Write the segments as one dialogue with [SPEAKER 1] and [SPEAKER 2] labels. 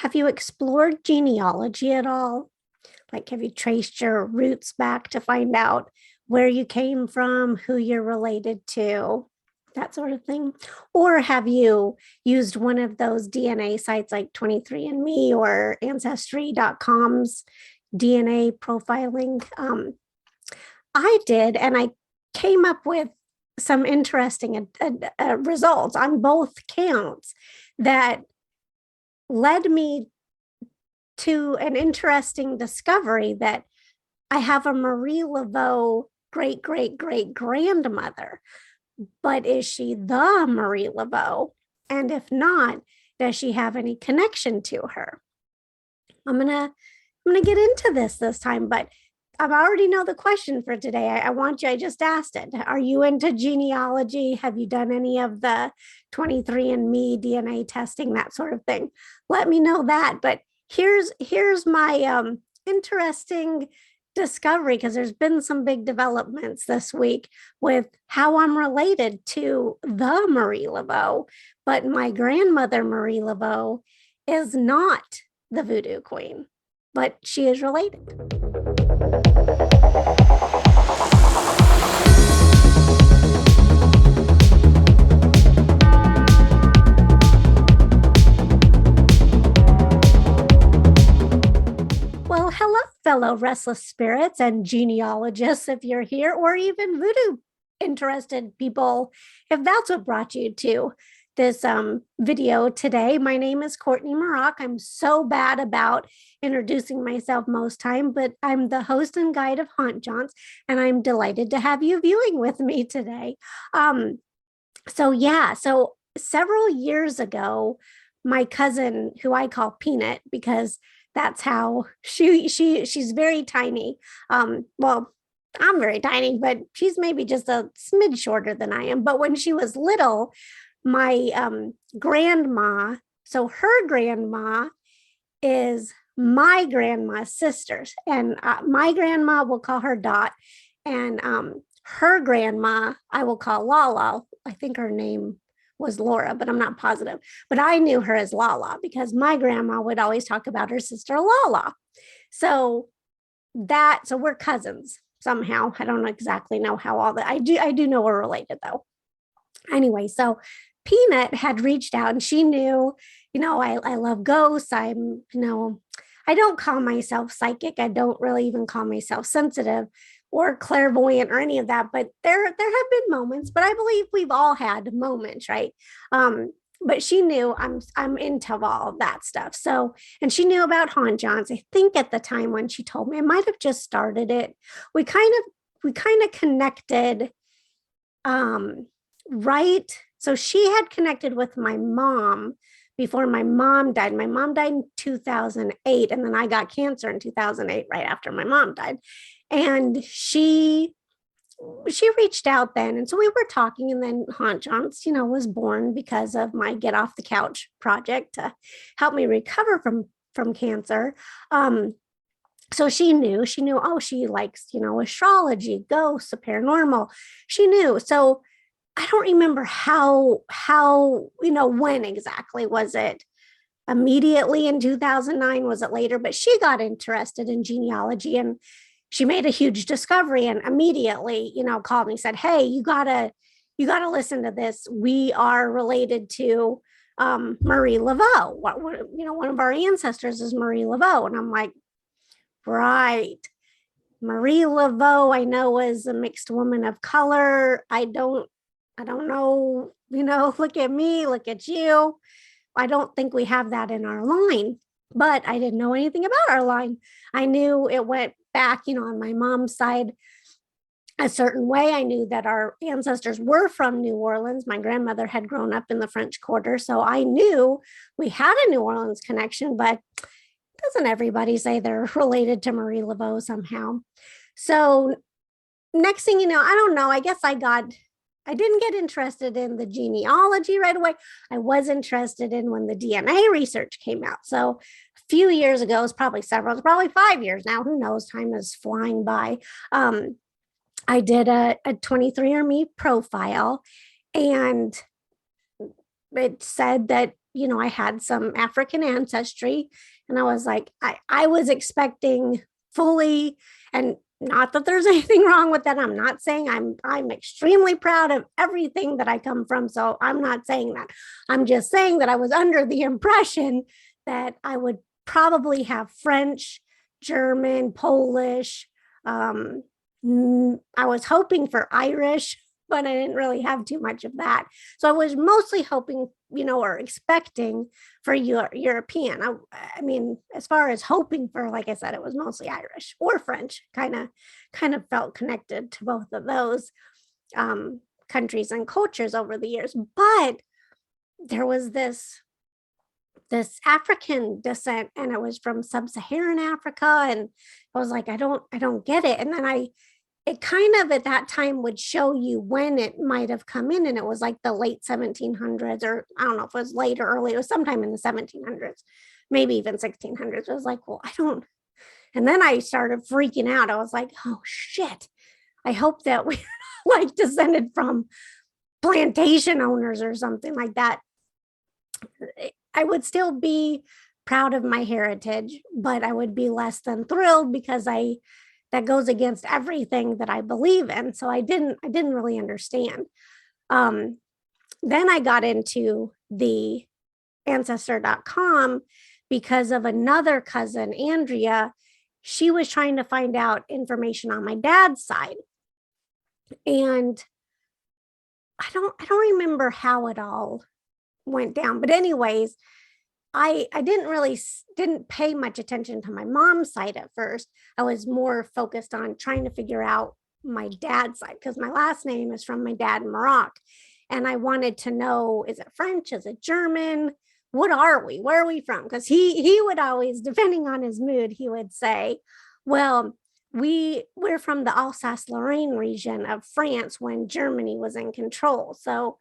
[SPEAKER 1] Have you explored genealogy at all? Like, have you traced your roots back to find out where you came from, who you're related to, that sort of thing? Or have you used one of those DNA sites like 23andMe or Ancestry.com's DNA profiling? I did, and I came up with some interesting results on both counts that led me to an interesting discovery that I have a Marie Laveau great great great grandmother, but is she the Marie Laveau? And if not, does she have any connection to her? I'm gonna get into this time, but I already know the question for today. I just asked it. Are you into genealogy? Have you done any of the 23andMe DNA testing, that sort of thing? Let me know that. But here's my interesting discovery, because there's been some big developments this week with how I'm related to the Marie Laveau, but my grandmother Marie Laveau is not the voodoo queen, but she is related. Well, hello, fellow restless spirits and genealogists, if you're here, or even voodoo interested people, if that's what brought you to this video today. My name is Courtney Maroc. I'm so bad about introducing myself most time, but I'm the host and guide of Haunt Jaunts, and I'm delighted to have you viewing with me today. So several years ago, my cousin, who I call Peanut because that's how she's very tiny. Well, I'm very tiny, but she's maybe just a smidge shorter than I am. But when she was little, my grandma, so her grandma is my grandma's sisters, and my grandma, will call her Dot, and her grandma I will call Lala. I think her name was Laura, but I'm not positive. But I knew her as Lala because my grandma would always talk about her sister Lala. So we're cousins somehow. I don't exactly know how all that. I do know we're related though. Anyway, so Peanut had reached out, and she knew, I love ghosts. I don't call myself psychic. I don't really even call myself sensitive or clairvoyant or any of that, but there have been moments, but I believe we've all had moments, right? But she knew I'm into all of that stuff. So, and she knew about Haunt Jaunts. I think at the time when she told me, I might have just started it. We kind of connected, right? So she had connected with my mom before my mom died. My mom died in 2008, and then I got cancer in 2008, right after my mom died. And she reached out then, and so we were talking, and then Haunt Jaunts, was born because of my Get Off the Couch project to help me recover from cancer. So she knew, oh, she likes, astrology, ghosts, the paranormal. She knew. So I don't remember how, when exactly. Was it immediately in 2009? Was it later? But she got interested in genealogy, and she made a huge discovery, and immediately, called me, said, hey, you gotta listen to this. We are related to Marie Laveau. One of our ancestors is Marie Laveau. And I'm like, right. Marie Laveau, I know, is a mixed woman of color. I don't know, look at me, look at you. I don't think we have that in our line, but I didn't know anything about our line. I knew it went back, on my mom's side a certain way. I knew that our ancestors were from New Orleans. My grandmother had grown up in the French Quarter, so I knew we had a New Orleans connection, but doesn't everybody say they're related to Marie Laveau somehow? So next thing you know, I don't know, I guess I didn't get interested in the genealogy right away. I was interested in when the DNA research came out. So a few years ago, it's probably 5 years now. Who knows? Time is flying by. I did a 23andMe profile, and it said that I had some African ancestry, and I was like, I was expecting fully, and not that there's anything wrong with that. I'm not saying I'm extremely proud of everything that I come from. So I'm not saying that. I'm just saying that I was under the impression that I would probably have French, German, Polish. Um, I was hoping for Irish, but I didn't really have too much of that. So I was mostly hoping, or expecting for European. I mean, as far as hoping for, like I said, it was mostly Irish or French. Kind of felt connected to both of those countries and cultures over the years. But there was this African descent, and it was from sub-Saharan Africa, and I was like, I don't get it. And then it kind of at that time would show you when it might have come in, and it was like the late 1700s, or I don't know if it was late or early. It was sometime in the 1700s, maybe even 1600s. I was like, well, I don't. And then I started freaking out. I was like, oh shit, I hope that we like descended from plantation owners or something like that. I would still be proud of my heritage, but I would be less than thrilled because that goes against everything that I believe in. So I didn't really understand. Then I got into the ancestor.com because of another cousin, Andrea. She was trying to find out information on my dad's side. And I don't remember how it all went down. But anyways, I didn't pay much attention to my mom's side at first. I was more focused on trying to figure out my dad's side because my last name is from my dad in Morocco. And I wanted to know, is it French? Is it German? What are we? Where are we from? Because he would always, depending on his mood, he would say, well, we're from the Alsace-Lorraine region of France when Germany was in control. So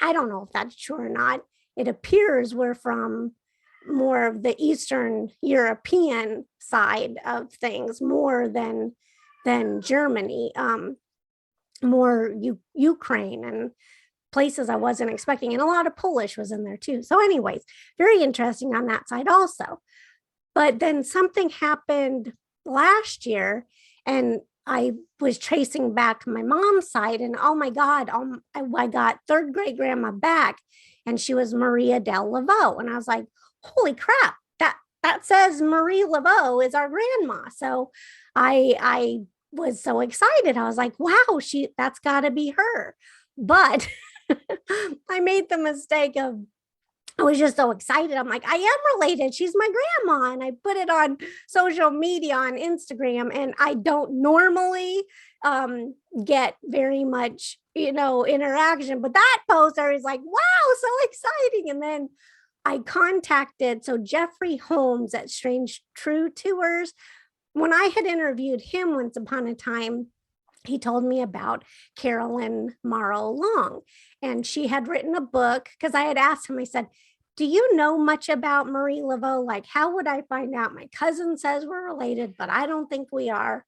[SPEAKER 1] I don't know if that's true or not. It appears we're from more of the Eastern European side of things, more than Germany, more Ukraine and places I wasn't expecting. And a lot of Polish was in there too. So anyways, very interesting on that side also. But then something happened last year, and I was tracing back my mom's side, and oh my God, I got third great grandma back, and she was Marie Adele Laveau. And I was like, holy crap, that says Marie Laveau is our grandma. So I was so excited. I was like, wow, that's gotta be her. But I made the mistake of, I was just so excited. I'm like, I am related. She's my grandma. And I put it on social media on Instagram. And I don't normally get very much, interaction. But that post, I was like, wow, so exciting. And then I contacted, so Jeffrey Holmes at Strange True Tours. When I had interviewed him once upon a time, he told me about Carolyn Morrow Long. And she had written a book, because I had asked him, I said, do you know much about Marie Laveau? Like, how would I find out? My cousin says we're related, but I don't think we are.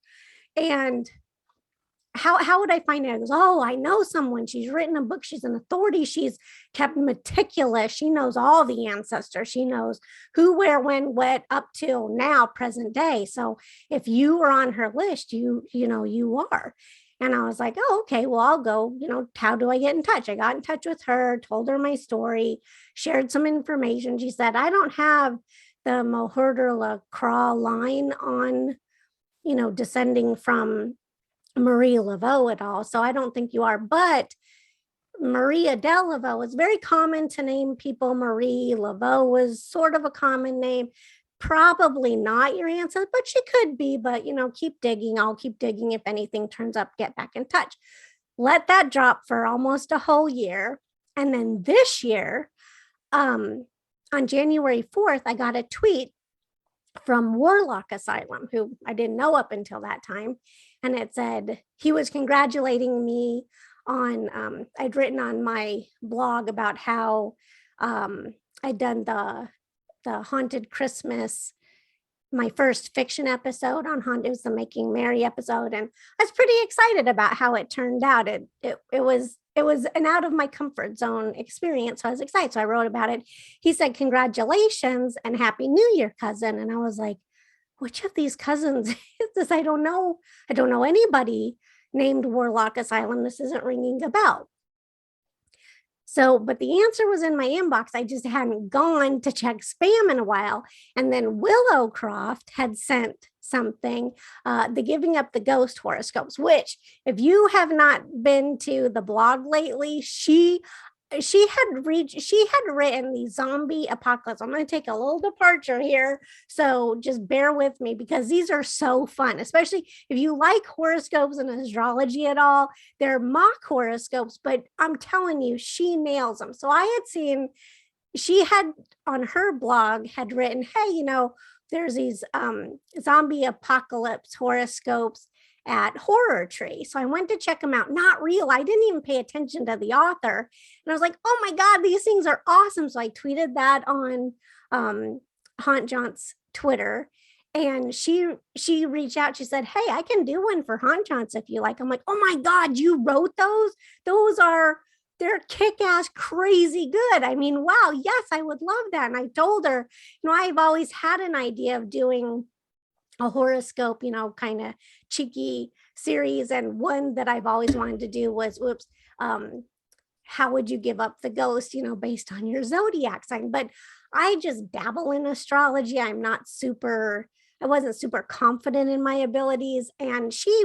[SPEAKER 1] And how would I find out? He goes, oh, I know someone. She's written a book. She's an authority. She's kept meticulous. She knows all the ancestors. She knows who, where, when, what, up till now, present day. So if you are on her list, you are. And I was like, oh, okay, well, I'll go. How do I get in touch? I got in touch with her, told her my story, shared some information. She said, I don't have the Moherder LaCroix line on, descending from Marie Laveau at all. So I don't think you are. But Marie Adele Laveau is very common to name people Marie. Laveau was sort of a common name. Probably not your ancestor, but she could be. But, keep digging. I'll keep digging. If anything turns up, get back in touch. Let that drop for almost a whole year. And then this year, on January 4th, I got a tweet from Warlock Asylum, who I didn't know up until that time. And it said he was congratulating me on, I'd written on my blog about how I'd done the Haunted Christmas, my first fiction episode on Haunted. It was the Making Mary episode. And I was pretty excited about how it turned out. It it was an out of my comfort zone experience. So I was excited. So I wrote about it. He said, congratulations and happy new year, cousin. And I was like, which of these cousins is this? I don't know. I don't know anybody named Warlock Asylum. This isn't ringing a bell. So, but the answer was in my inbox. I just hadn't gone to check spam in a while. And then Willowcroft had sent something, the Giving Up the Ghost horoscopes, which if you have not been to the blog lately, she had written the zombie apocalypse. I'm going to take a little departure here, so just bear with me because these are so fun, especially if you like horoscopes and astrology at all. They're mock horoscopes, but I'm telling you, she nails them. So I had seen, she had on her blog had written, hey, there's these zombie apocalypse horoscopes at Horror Tree. So I went to check them out. Not real. I didn't even pay attention to the author. And I was like, oh my God, these things are awesome. So I tweeted that on Haunt Jaunt's Twitter. And she reached out. She said, hey, I can do one for Haunt Jaunts if you like. I'm like, oh my God, you wrote those? They're kick-ass crazy good. I mean, wow, yes, I would love that. And I told her, I've always had an idea of doing a horoscope, kind of cheeky series. And one that I've always wanted to do was, how would you give up the ghost, based on your zodiac sign? But I just dabble in astrology. I wasn't super confident in my abilities. And she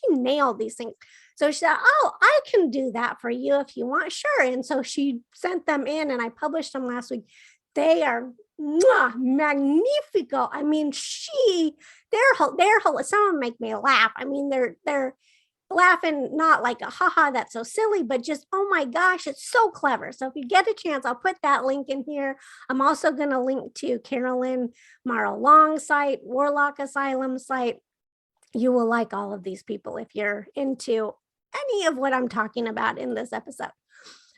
[SPEAKER 1] nailed these things. So she said, oh, I can do that for you if you want. Sure. And so she sent them in and I published them last week. They are magnifico. I mean, they're some of them make me laugh. I mean, they're laughing, not like a haha, that's so silly, but just, oh my gosh, it's so clever. So if you get a chance, I'll put that link in here. I'm also going to link to Carolyn Marlong's site, Warlock Asylum site. You will like all of these people if you're into any of what I'm talking about in this episode.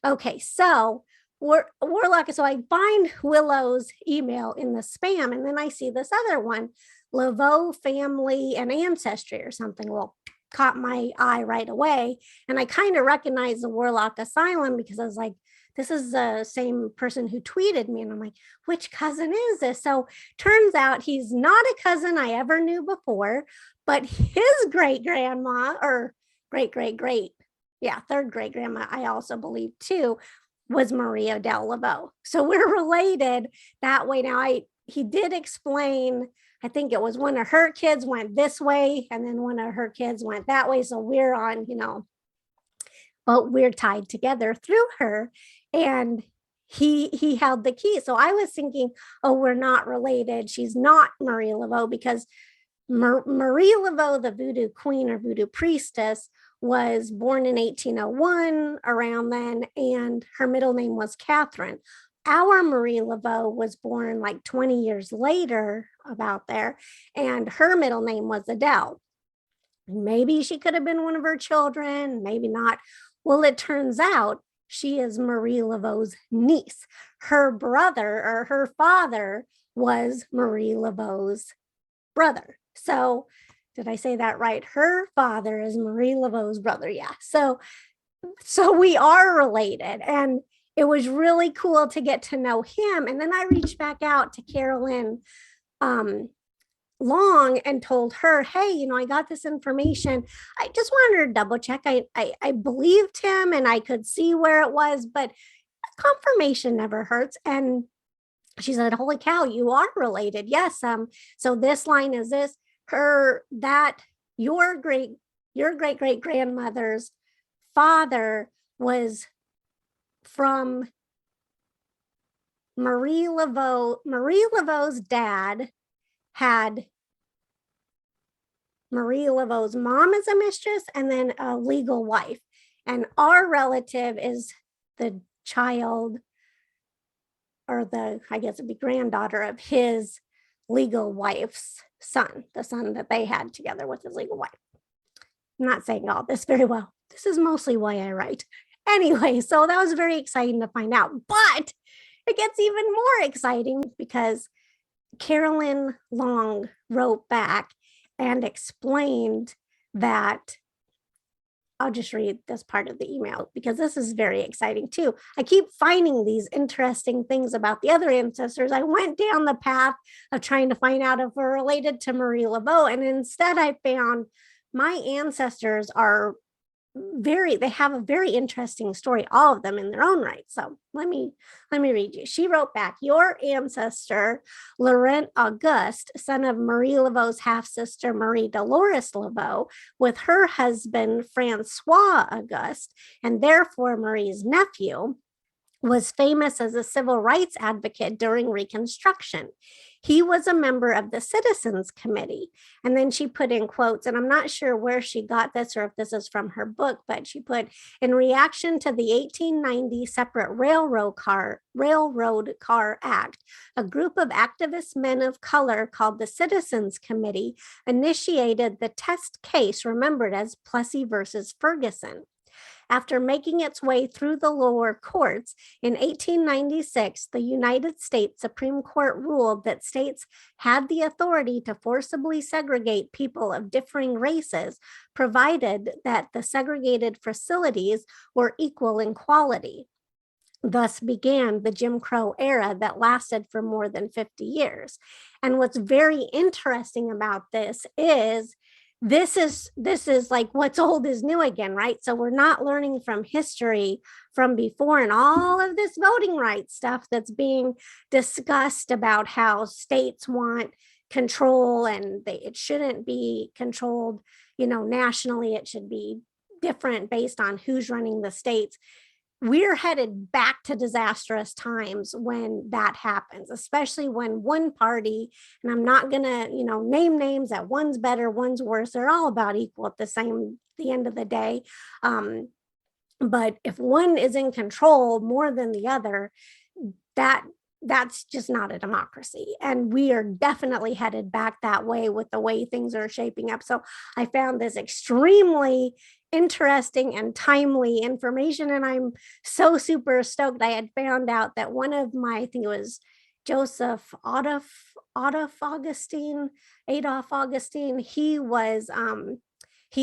[SPEAKER 1] Okay, so Warlock. So I find Willow's email in the spam, and then I see this other one, Laveau Family and Ancestry or something. Well, caught my eye right away. And I kind of recognized the Warlock Asylum because I was like, this is the same person who tweeted me. And I'm like, which cousin is this? So turns out he's not a cousin I ever knew before, but his great grandma or great, third great grandma, I also believe too, was Marie Adele Laveau. So we're related that way. Now he did explain, I think it was one of her kids went this way and then one of her kids went that way. So we're on, but we're tied together through her. And he held the key. So I was thinking, oh, we're not related. She's not Marie Laveau because Marie Laveau, the voodoo queen or voodoo priestess, was born in 1801 around then, and her middle name was Catherine. Our Marie Laveau was born like 20 years later, about there, and her middle name was Adele. Maybe she could have been one of her children, maybe not. Well, it turns out she is Marie Laveau's niece. Her brother or her father was Marie Laveau's brother. So did I say that right? Her father is Marie Laveau's brother. Yeah. So we are related. And it was really cool to get to know him. And then I reached back out to Carolyn Long and told her, hey, I got this information. I just wanted her to double check. I believed him and I could see where it was, but confirmation never hurts. And she said, holy cow, you are related. Yes. So this line is this, your great grandmother's father was from Marie Laveau. Marie Laveau's dad had Marie Laveau's mom as a mistress and then a legal wife. And our relative is the child, or I guess it'd be granddaughter of his legal wife's son, the son that they had together with his legal wife. I'm not saying all this very well. This is mostly why I write. Anyway, so that was very exciting to find out. But it gets even more exciting because Carolyn Long wrote back and explained that I'll just read this part of the email because this is very exciting too. I keep finding these interesting things about the other ancestors. I went down the path of trying to find out if we're related to Marie Laveau, and instead I found my ancestors are they have a very interesting story, all of them in their own right. So let me read you. She wrote back, your ancestor Laurent Auguste, son of Marie Laveau's half-sister Marie Dolores Laveau, with her husband Francois Auguste, and therefore Marie's nephew, was famous as a civil rights advocate during Reconstruction. He was a member of the Citizens Committee. And then she put in quotes, and I'm not sure where she got this or if this is from her book, but she put, in reaction to the 1890 Separate Railroad Car Act, a group of activist men of color called the Citizens Committee initiated the test case remembered as Plessy versus Ferguson. After making its way through the lower courts, in 1896, the United States Supreme Court ruled that states had the authority to forcibly segregate people of differing races, provided that the segregated facilities were equal in quality. Thus began the Jim Crow era that lasted for more than 50 years. And what's very interesting about this is like what's old is new again, right? So we're not learning from history from before and all of this voting rights stuff that's being discussed about how states want control and it shouldn't be controlled, nationally. It should be different based on who's running the states. We're headed back to disastrous times when that happens, especially when one party, and I'm not going to, name names, that one's better, one's worse. They're all about equal at the end of the day. But if one is in control more than the other, that's just not a democracy. And we are definitely headed back that way with the way things are shaping up. So I found this extremely interesting and timely information. And I'm so super stoked. I had found out that one of my, I think it was Joseph Adolf Augustine, he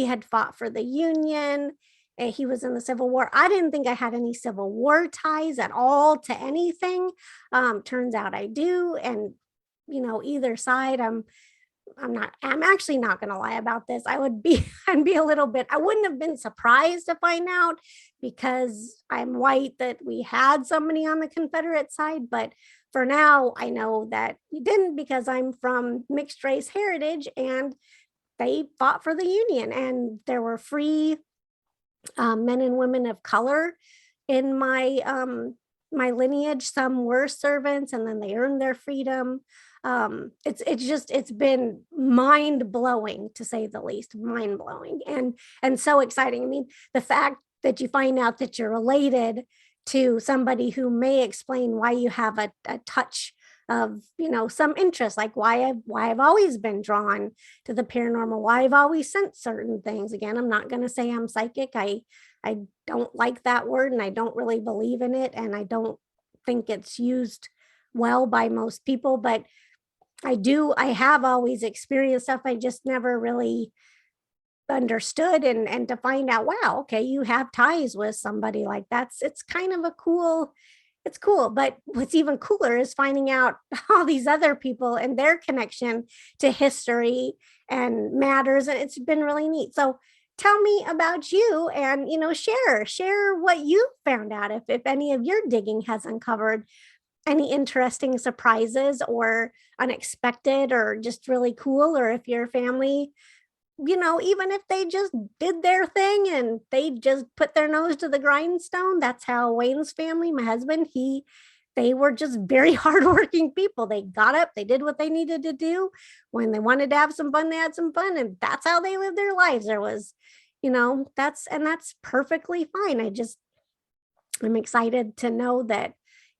[SPEAKER 1] had fought for the Union. He was in the Civil War. I didn't think I had any Civil War ties at all to anything. Turns out I do. And, either side, I'm actually not going to lie about this. I'd be a little bit, I wouldn't have been surprised to find out because I'm white that we had somebody on the Confederate side. But for now, I know that we didn't because I'm from mixed race heritage and they fought for the Union and there were free men and women of color in my lineage. Some were servants and then they earned their freedom. It's been mind-blowing, to say the least, mind-blowing and so exciting. I mean, the fact that you find out that you're related to somebody who may explain why you have a touch of some interest, like why I've always been drawn to the paranormal, why I've always sensed certain things. Again, I'm not going to say I'm psychic. I don't like that word and I don't really believe in it, and I don't think it's used well by most people, but I have always experienced stuff I just never really understood, and to find out, wow, okay, you have ties with somebody like that. It's kind of it's cool. But what's even cooler is finding out all these other people and their connection to history and matters. And it's been really neat. So tell me about you and, share what you found out if any of your digging has uncovered any interesting surprises or unexpected or just really cool, or if your family, even if they just did their thing and they just put their nose to the grindstone. That's how Wayne's family, my husband, they were just very hardworking people. They got up, they did what they needed to do. When they wanted to have some fun, they had some fun, and that's how they lived their lives. There was, that's perfectly fine. I'm excited to know that,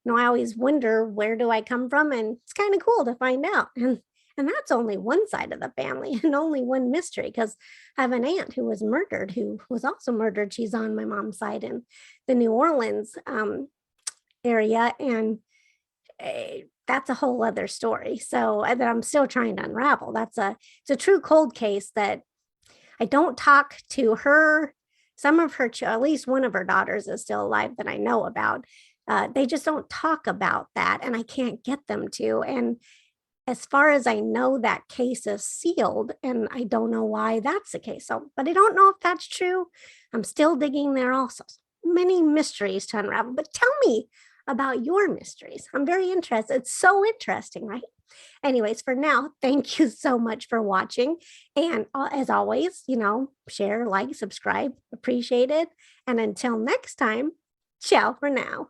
[SPEAKER 1] I always wonder, where do I come from? And it's kind of cool to find out. And that's only one side of the family and only one mystery, because I have an aunt who was murdered, who was also murdered. She's on my mom's side in the New Orleans area. And that's a whole other story. So that I'm still trying to unravel. It's a true cold case that I don't talk to her some of her, at least one of her daughters is still alive that I know about. They just don't talk about that, and I can't get them to. And as far as I know, that case is sealed, and I don't know why that's the case. So, but I don't know if that's true. I'm still digging there also. Many mysteries to unravel, but tell me about your mysteries. I'm very interested. It's so interesting, right? Anyways, for now, thank you so much for watching. And as always, share, like, subscribe, appreciate it. And until next time, ciao for now.